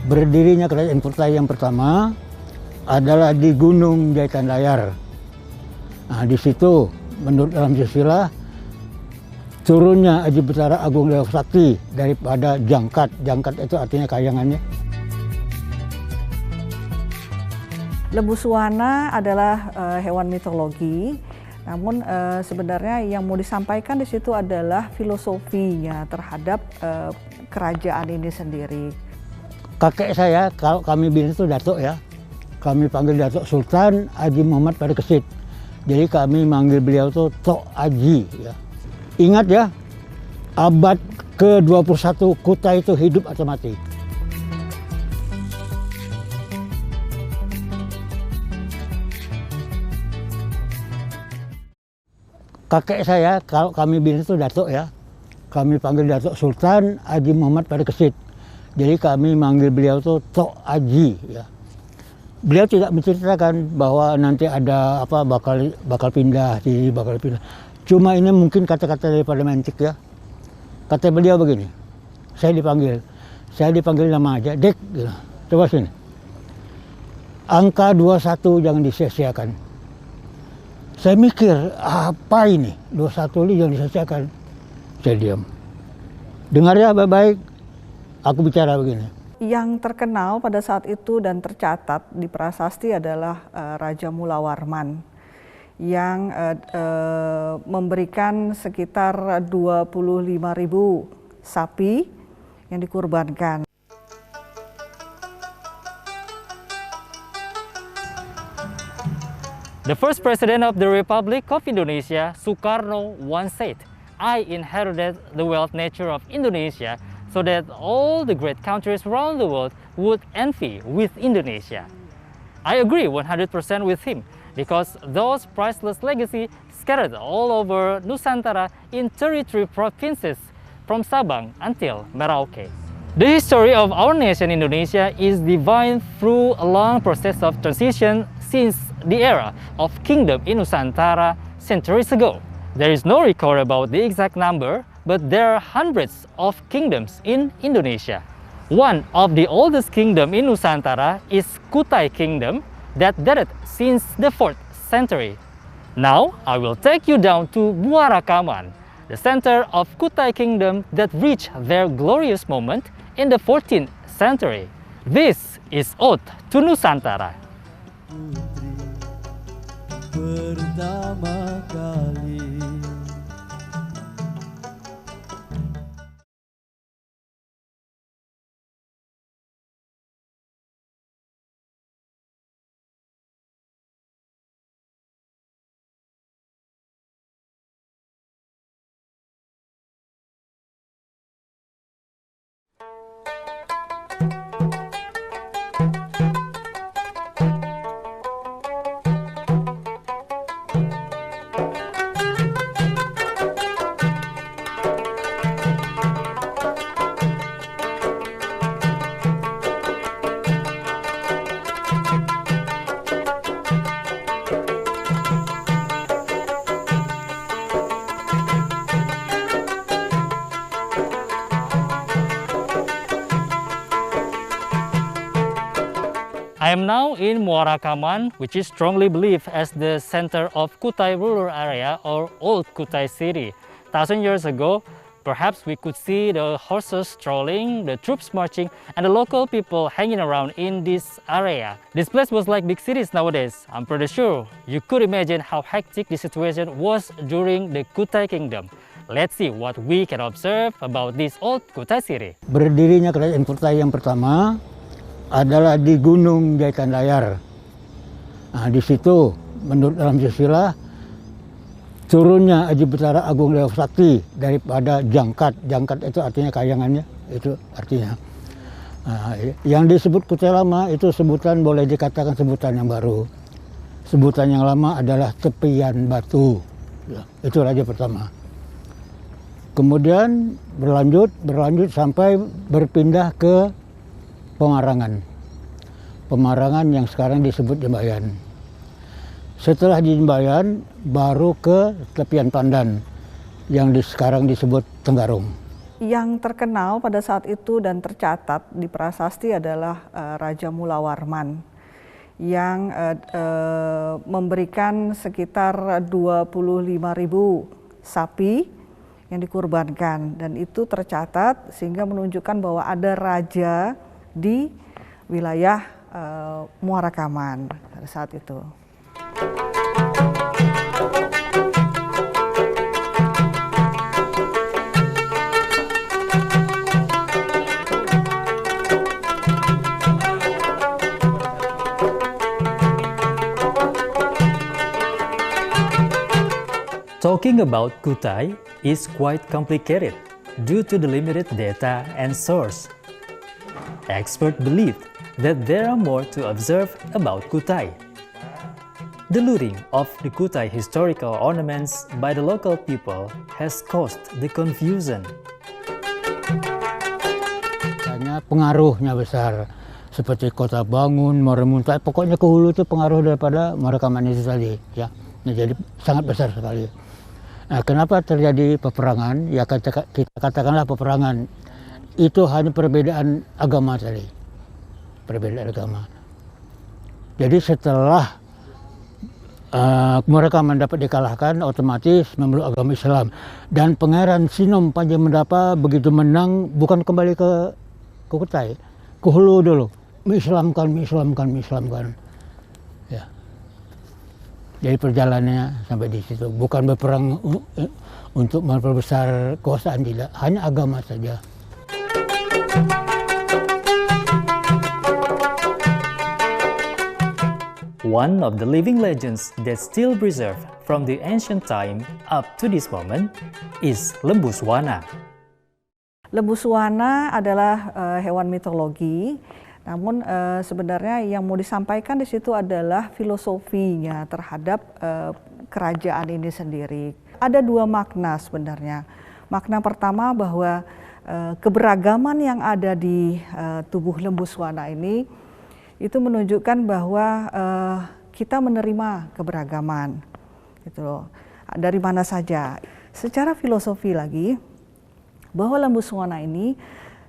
Berdirinya Kerajaan Kutai yang pertama adalah di Gunung Jahitan Layar. Nah, di situ menurut dalam silsilah turunnya Aji Betara Agung Dewa Sakti daripada Jangkat. Jangkat itu artinya kayangannya. Lembu Suwana adalah hewan mitologi, namun sebenarnya yang mau disampaikan di situ adalah filosofinya terhadap kerajaan ini sendiri. Kakek saya, kalau kami bilang itu Datuk ya, kami panggil Datuk Sultan Haji Muhammad Parikesit. Jadi kami manggil beliau itu Tok Haji. Ya. Ingat ya, abad ke-21 Kutai itu hidup atau mati. Kakek saya, kalau kami bilang itu Datuk ya, kami panggil Datuk Sultan Haji Muhammad Parikesit. Jadi kami manggil beliau itu Tok Haji. Ya. Beliau tidak menceritakan bahwa nanti ada apa bakal pindah, bakal pindah. Cuma ini mungkin kata-kata daripada mantik ya. Kata beliau begini, saya dipanggil nama aja, Dek. Gitu. Coba sini. Angka 21 jangan disia-siakan. Saya mikir, apa ini? 21 ini jangan disia-siakan. Saya diam. Dengar ya baik-baik. Aku bicara begini. Yang terkenal pada saat itu dan tercatat di prasasti adalah Raja Mulawarman yang memberikan sekitar 25.000 sapi yang dikurbankan. The first president of the Republic of Indonesia, Sukarno, once said, "I inherited the wealth nature of Indonesia so that all the great countries around the world would envy with Indonesia." I agree 100% with him because those priceless legacy scattered all over Nusantara in 33 provinces from Sabang until Merauke. The history of our nation Indonesia is divined through a long process of transition since the era of kingdom in Nusantara centuries ago. There is no record about the exact number, but there are hundreds of kingdoms in Indonesia. One of the oldest kingdom in Nusantara is Kutai Kingdom that dated since the 4th century. Now, I will take you down to Muara Kaman, the center of Kutai Kingdom that reached their glorious moment in the 14th century. This is Ode to Nusantara. Pertama kali I am now in Muara Kaman, which is strongly believed as the center of Kutai rural area or Old Kutai City. 1,000 years ago, perhaps we could see the horses strolling, the troops marching, and the local people hanging around in this area. This place was like big cities nowadays. I'm pretty sure you could imagine how hectic the situation was during the Kutai Kingdom. Let's see what we can observe about this old Kutai City. Berdirinya Kerajaan Kutai yang pertama adalah di Gunung Jahitan Layar. Nah, di situ menurut dalam silsilah turunnya Aji Betara Agung Dewa Sakti daripada Jangkat. Jangkat itu artinya kayangannya, itu artinya. Nah, yang disebut Kutai Lama itu sebutan boleh dikatakan sebutan yang baru. Sebutan yang lama adalah Tepian Batu. Ya, itu raja pertama. Kemudian berlanjut sampai berpindah ke Pemarangan. Pemarangan yang sekarang disebut Jembayan. Setelah di Jembayan baru ke Tepian Pandan yang sekarang disebut Tenggarong. Yang terkenal pada saat itu dan tercatat di prasasti adalah Raja Mulawarman yang memberikan sekitar 25.000 sapi yang dikurbankan, dan itu tercatat sehingga menunjukkan bahwa ada raja di wilayah Muara Kaman pada saat itu. Talking about Kutai is quite complicated due to the limited data and source. Experts believe that there are more to observe about Kutai. The looting of the Kutai historical ornaments by the local people has caused the confusion. Hanya pengaruhnya besar, seperti Kota Bangun, Muara Muntai, pokoknya ke hulu itu pengaruh daripada Muara Kaman itu tadi, ya. Nah, jadi sangat besar sekali. Nah, kenapa terjadi peperangan? Ya kita katakanlah peperangan itu hanya perbedaan agama tadi, perbedaan agama. Jadi setelah Muara Kaman dapat dikalahkan, otomatis memeluk agama Islam, dan Pangeran Sinom Panjamendapa begitu menang bukan kembali ke Kutai, ke hulu dulu, mengislamkan. Ya. Jadi perjalanannya sampai di situ, bukan berperang untuk memperbesar kekuasaan, tidak, hanya agama saja. One of the living legends that still preserved from the ancient time up to this moment is Lembu Swana. Lembu Swana adalah hewan mitologi. Namun sebenarnya yang mau disampaikan di situ adalah filosofinya terhadap kerajaan ini sendiri. Ada dua makna sebenarnya. Makna pertama bahwa keberagaman yang ada di tubuh Lembu Swana ini itu menunjukkan bahwa kita menerima keberagaman, gitu, dari mana saja. Secara filosofi lagi, bahwa Lembu Swana ini,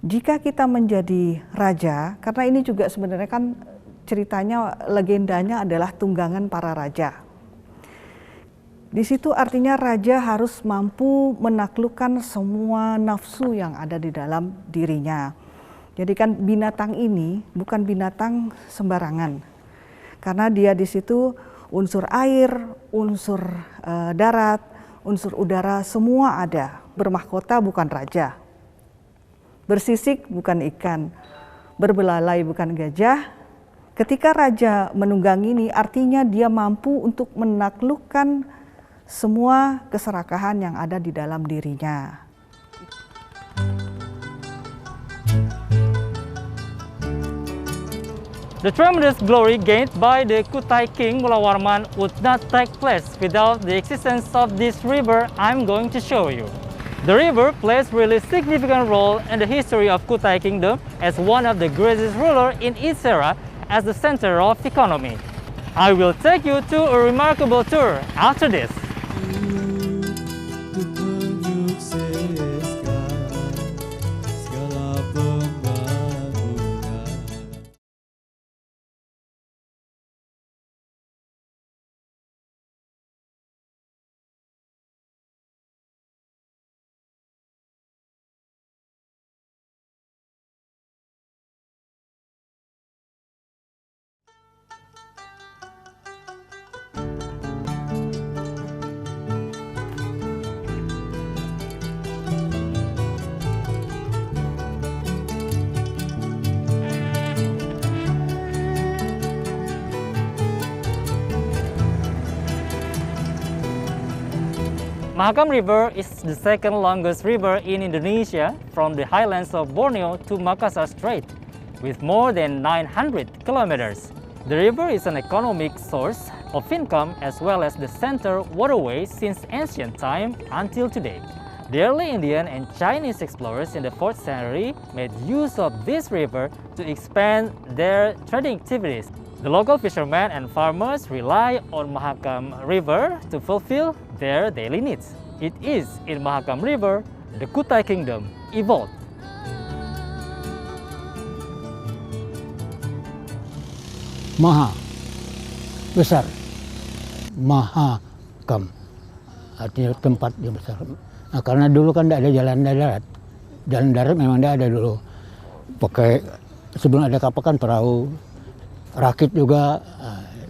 jika kita menjadi raja, karena ini juga sebenarnya kan ceritanya, legendanya adalah tunggangan para raja. Di situ artinya raja harus mampu menaklukkan semua nafsu yang ada di dalam dirinya. Jadi kan binatang ini bukan binatang sembarangan, karena dia di situ unsur air, unsur darat, unsur udara semua ada. Bermahkota bukan raja. Bersisik bukan ikan, berbelalai bukan gajah. Ketika raja menunggangi ini artinya dia mampu untuk menaklukkan semua keserakahan yang ada di dalam dirinya. The tremendous glory gained by the Kutai King Mulawarman would not take place without the existence of this river I'm going to show you. The river plays really significant role in the history of Kutai Kingdom as one of the greatest rulers in its era as the center of economy. I will take you to a remarkable tour after this. Mahakam River is the second longest river in Indonesia from the highlands of Borneo to Makassar Strait, with more than 900 kilometers. The river is an economic source of income as well as the center waterway since ancient time until today. The early Indian and Chinese explorers in the 4th century made use of this river to expand their trading activities. The local fishermen and farmers rely on Mahakam River to fulfill their daily needs. It is in Mahakam River the Kutai Kingdom evolved. Maha besar, Mahakam, artinya tempat yang besar. Nah, karena dulu kan tidak ada jalan darat. Jalan darat memang tidak ada dulu. Pakai sebelum ada kapal kan perahu, rakit juga.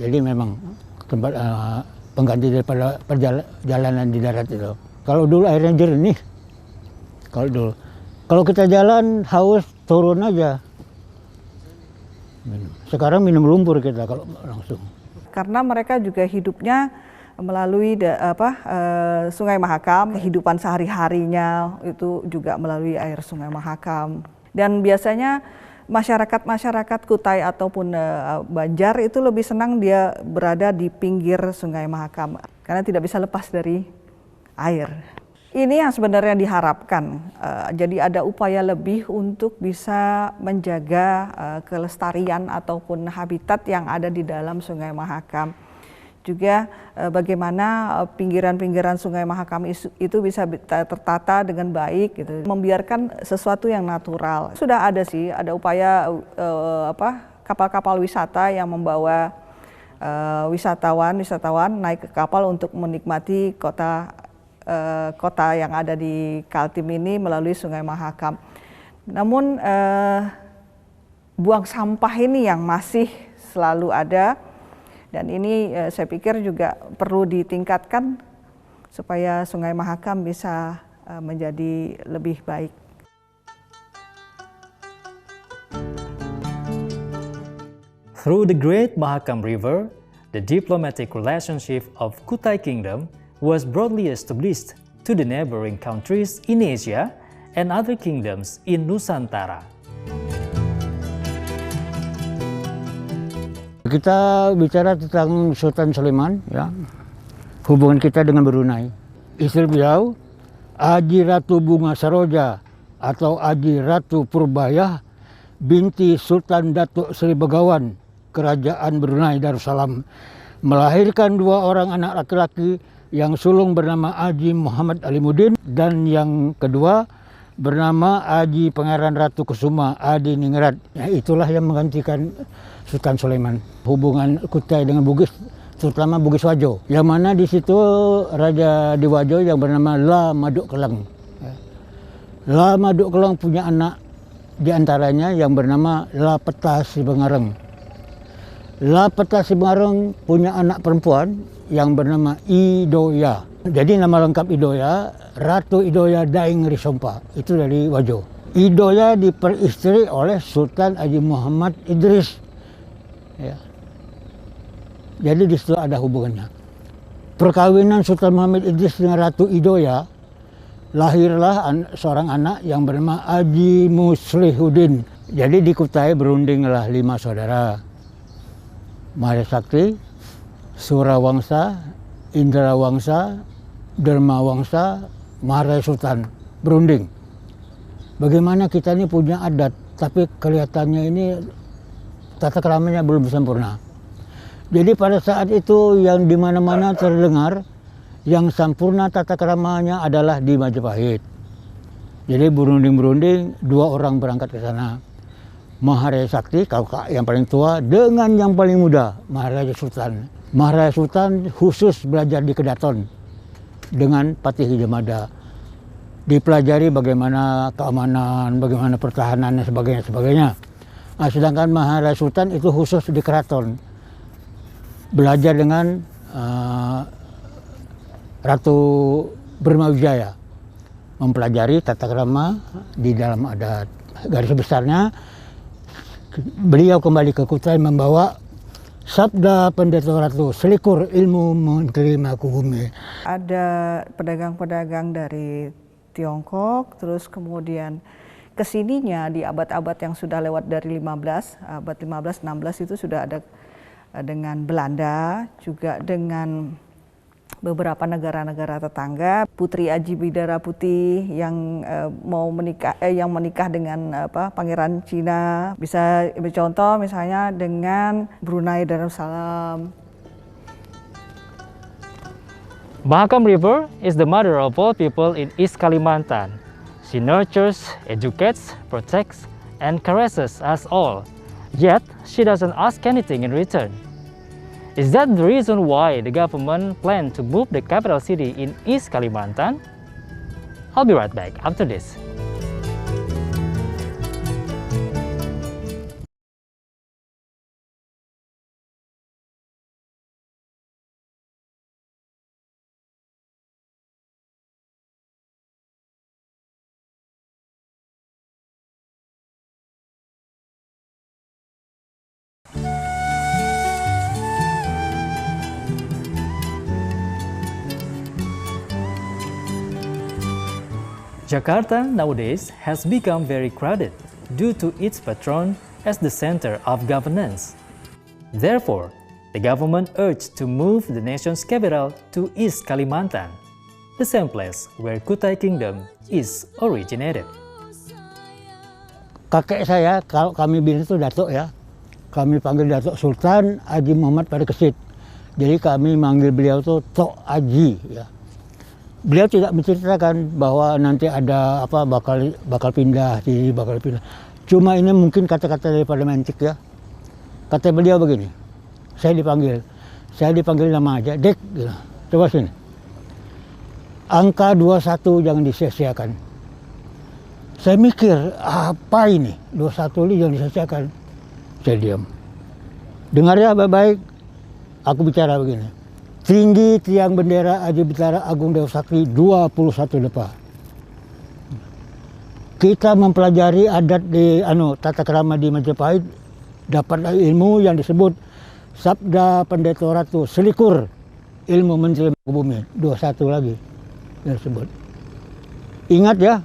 Jadi memang tempat pengganti daripada perjalanan di darat itu. Kalau dulu airnya jernih. Kalau dulu, kalau kita jalan haus turun aja. Minum. Sekarang minum lumpur kita kalau langsung. Karena mereka juga hidupnya melalui Sungai Mahakam, kehidupan sehari-harinya itu juga melalui air Sungai Mahakam. Dan biasanya masyarakat Kutai ataupun Banjar itu lebih senang dia berada di pinggir Sungai Mahakam karena tidak bisa lepas dari air. Ini yang sebenarnya diharapkan. Jadi ada upaya lebih untuk bisa menjaga kelestarian ataupun habitat yang ada di dalam Sungai Mahakam. Juga bagaimana pinggiran-pinggiran Sungai Mahakam itu bisa tertata dengan baik, gitu. Membiarkan sesuatu yang natural. Sudah ada sih, ada upaya kapal-kapal wisata yang membawa wisatawan naik ke kapal untuk menikmati kota yang ada di Kaltim ini melalui Sungai Mahakam. Namun buang sampah ini yang masih selalu ada, dan ini saya pikir juga perlu ditingkatkan supaya Sungai Mahakam bisa menjadi lebih baik. Through the Great Mahakam River, the diplomatic relationship of Kutai Kingdom was broadly established to the neighboring countries in Asia and other kingdoms in Nusantara. Kita bicara tentang Sultan Sulaiman, ya, hubungan kita dengan Brunei. Istri beliau, Aji Ratu Bunga Saroja atau Aji Ratu Purbaya binti Sultan Datuk Seri Begawan, Kerajaan Brunei Darussalam, melahirkan dua orang anak laki-laki. Yang sulung bernama Haji Muhammad Alimuddin dan yang kedua bernama Haji Pangeran Ratu Kusuma Adi Ningrat. Ya, itulah yang menggantikan Sultan Sulaiman. Hubungan Kutai dengan Bugis, terutama Bugis Wajo, yang mana di situ Raja di Wajo yang bernama La Maduk Kelang. La Maduk Kelang punya anak diantaranya yang bernama La Peta Sibengareng. La Peta Sibengareng punya anak perempuan yang bernama Idoya. Jadi nama lengkap Idoya, Ratu Idoya Daeng Risompa, itu dari Wajo. Idoya diperistri oleh Sultan Haji Muhammad Idris. Ya. Jadi di situ ada hubungannya. Perkawinan Sultan Muhammad Idris dengan Ratu Idoya, lahirlah seorang anak yang bernama Haji Muslihuddin. Jadi di Kutai berundinglah 5 saudara. Mahayasakti, Surawangsa, Indrawangsa, Dharmawangsa, Maharaya Sultan berunding. Bagaimana kita ini punya adat, tapi kelihatannya ini tata keramanya belum sempurna. Jadi pada saat itu yang di mana-mana terdengar yang sempurna tata keramanya adalah di Majapahit. Jadi berunding-berunding, 2 orang berangkat ke sana. Maharaya Sakti, kakak yang paling tua, dengan yang paling muda, Maharaja Sultan. Maharaja Sultan khusus belajar di Kedaton dengan Patih Hijamada. Dipelajari bagaimana keamanan, bagaimana pertahanan, dan sebagainya. Nah, sedangkan Maharaja Sultan itu khusus di Keraton. Belajar dengan Ratu Brahmawijaya. Mempelajari tata krama di dalam adat. Garis besarnya, beliau kembali ke Kutai membawa Sabda Pendeta Ratu, selikur ilmu menerima kuhumi. Ada Pedagang-pedagang dari Tiongkok, terus kemudian kesininya di abad-abad yang sudah lewat dari abad 15-16 itu sudah ada dengan Belanda, juga dengan beberapa negara-negara tetangga. Putri Aji Bidara Putih yang menikah dengan Pangeran Cina, bisa contoh misalnya dengan Brunei Darussalam. Mahakam River is the mother of all people in East Kalimantan. She nurtures, educates, protects, and caresses us all. Yet, she doesn't ask anything in return. Is that the reason why the government planned to move the capital city in East Kalimantan? I'll be right back after this. Jakarta nowadays has become very crowded due to its patron as the center of governance. Therefore, the government urged to move the nation's capital to East Kalimantan, the same place where Kutai Kingdom is originated. Kakek saya, kalau kami bilang itu Datuk ya, kami panggil Datuk Sultan Haji Muhammad pada Kesit. Jadi kami manggil beliau itu Tok Haji ya. Beliau tidak menceritakan bahwa nanti ada apa bakal pindah, bakal pindah. Cuma ini mungkin kata-kata daripada Mentik ya. Kata beliau begini, saya dipanggil nama aja, Dek. Gitu. Coba sini. Angka 21 jangan disia-siakan. Saya mikir, apa ini? 21 ini jangan disia-siakan. Saya diam. Dengar ya baik-baik, aku bicara begini. Tinggi tiang bendera Aji Bitara Agung Dewa Sakti 21 depa. Kita mempelajari adat di tata krama di Majapahit, dapat ilmu yang disebut Sabda Pendeta Ratu Selikur Ilmu Menteri Bumi 21 lagi yang disebut. Ingat ya,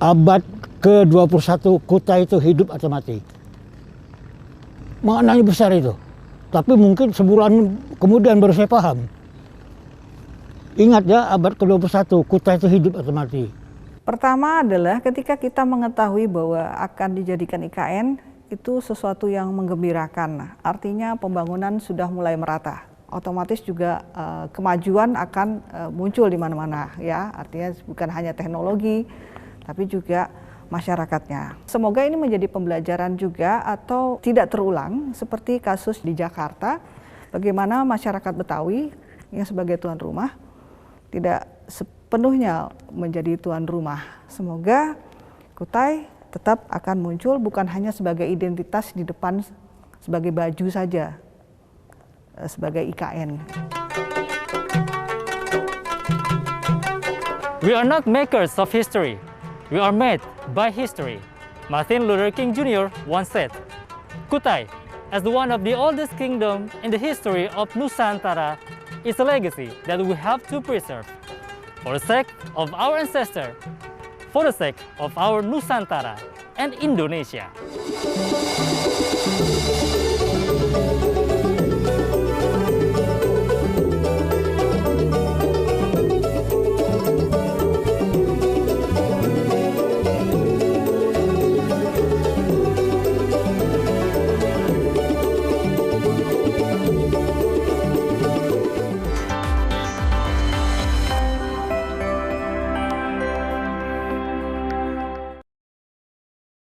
abad ke-21 Kutai itu hidup atau mati. Maknanya besar itu. Tapi mungkin sebulan kemudian baru saya paham. Ingat ya, abad ke-21, Kutai itu hidup atau mati. Pertama adalah ketika kita mengetahui bahwa akan dijadikan IKN, itu sesuatu yang menggembirakan. Artinya pembangunan sudah mulai merata. Otomatis juga kemajuan akan muncul di mana-mana ya. Artinya bukan hanya teknologi, tapi juga masyarakatnya. Semoga ini menjadi pembelajaran juga atau tidak terulang seperti kasus di Jakarta, bagaimana masyarakat Betawi yang sebagai tuan rumah tidak sepenuhnya menjadi tuan rumah. Semoga Kutai tetap akan muncul bukan hanya sebagai identitas di depan sebagai baju saja, sebagai IKN. We are not makers of history. We are made by history. Martin Luther King Jr. once said, Kutai, as one of the oldest kingdoms in the history of Nusantara, is a legacy that we have to preserve. For the sake of our ancestors, for the sake of our Nusantara and Indonesia.